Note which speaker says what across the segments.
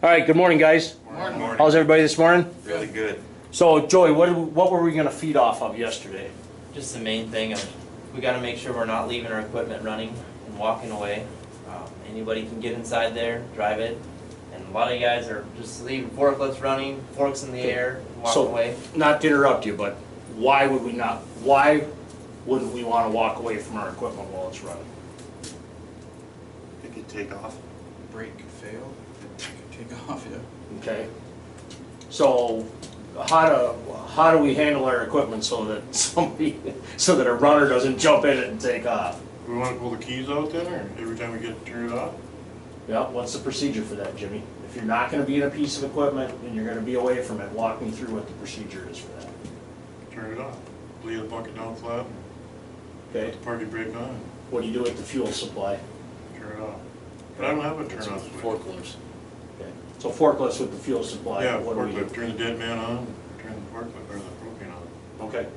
Speaker 1: All right, good morning, guys.
Speaker 2: Morning.
Speaker 1: How's everybody this morning?
Speaker 2: Really good.
Speaker 1: So, Joey, what were we going to feed off of yesterday?
Speaker 3: Just the main thing of we got to make sure we're not leaving our equipment running and walking away. Anybody can get inside there, drive it, and a lot of you guys are just leaving forklifts running, forks in the air, and walking away.
Speaker 1: Not to interrupt you, but why wouldn't we want to walk away from our equipment while it's running?
Speaker 2: It could take off.
Speaker 4: Brake fail, it could take off, yeah.
Speaker 1: Okay. So, how do we handle our equipment so that a runner doesn't jump in it and take off?
Speaker 5: We want to pull the keys out then, or every time we get to turn it off?
Speaker 1: Yeah, what's the procedure for that, Jimmy? If you're not going to be in a piece of equipment and you're going to be away from it, walk me through what the procedure is for that.
Speaker 5: Turn it off. Lay the bucket down flat,
Speaker 1: Okay.
Speaker 5: put the party brake on,
Speaker 1: What do you do with the fuel supply?
Speaker 5: turn it off. But I don't have a turn off switch.
Speaker 4: Forklifts.
Speaker 1: Okay. So forklifts with the fuel supply.
Speaker 5: Yeah,
Speaker 1: what do we do?
Speaker 5: forklift, turn the dead man on, turn the forklift, or the propane on.
Speaker 1: Okay.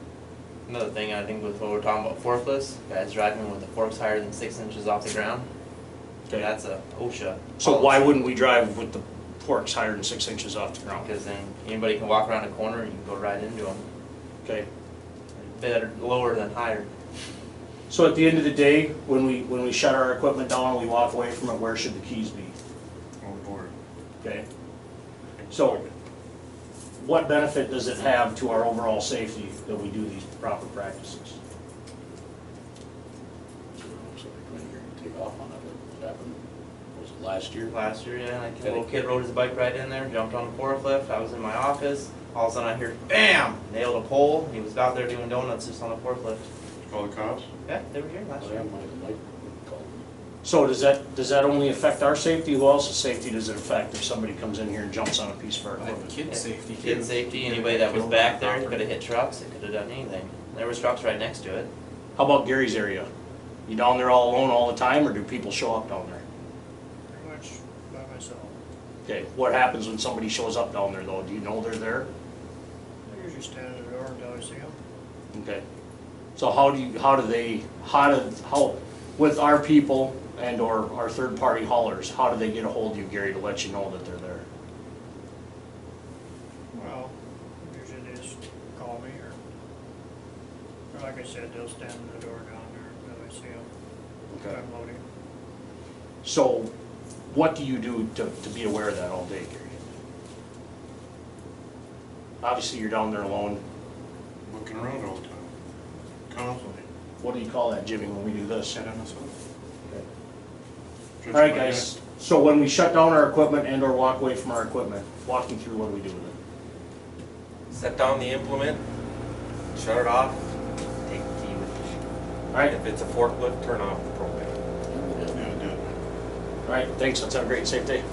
Speaker 3: Another thing I think with what we're talking about forklifts, guys driving with the forks higher than 6 inches off the ground.
Speaker 1: Okay.
Speaker 3: That's a OSHA.
Speaker 1: So why wouldn't we drive with the forks higher than 6 inches off the ground?
Speaker 3: Because then anybody can walk around a corner and you can go right into them.
Speaker 1: Okay.
Speaker 3: Better lower than higher.
Speaker 1: So at the end of the day, when we shut our equipment down and we walk away from it, where should the keys be?
Speaker 5: Overboard.
Speaker 1: Okay. So what benefit does it have to our overall safety that we do these proper practices?
Speaker 4: Take off on it, what happened, was it last year?
Speaker 3: Last year, yeah, like a little kid rode his bike right in there, jumped on the forklift. I was in my office. All of a sudden I hear, bam! Nailed a pole. He was out there doing donuts just on the forklift.
Speaker 5: Call the cops?
Speaker 3: Yeah, they were here last
Speaker 4: Oh,
Speaker 3: year.
Speaker 4: yeah, Mike called.
Speaker 1: So does that only affect our safety? Who else's safety does it affect if somebody comes in here and jumps on a piece of our equipment?
Speaker 4: Kid safety.
Speaker 3: Kid safety, anybody that was back there could have hit trucks, it could have done anything. There was trucks right next to it.
Speaker 1: How about Gary's area? You down there all alone all the time, or do people show up down there?
Speaker 6: Pretty much by myself.
Speaker 1: Okay, what happens when somebody shows up down there though? Do you know they're there?
Speaker 6: I usually stand at the door until I see them.
Speaker 1: Okay. So how with our people and or our third party haulers, how do they get a hold of you, Gary, to let you know that they're there?
Speaker 6: Well, usually they just call me or like I said, they'll stand at the door down there until I see them.
Speaker 1: Okay.
Speaker 6: I'm loading.
Speaker 1: So what do you do to be aware of that all day, Gary? Obviously you're down there alone.
Speaker 5: Looking around all the time. Constantly.
Speaker 1: What do you call that, Jimmy, when we do this?
Speaker 5: Sit on myself.
Speaker 1: All right, guys, so when we shut down our equipment and or walk away from our equipment, walk me through what do we do with it?
Speaker 2: Set down the implement, shut it off, take the key with you.
Speaker 1: All right,
Speaker 2: If it's a forklift, turn off the propane.
Speaker 5: Yeah, dead man.
Speaker 1: all right, thanks, let's have a great, safe day.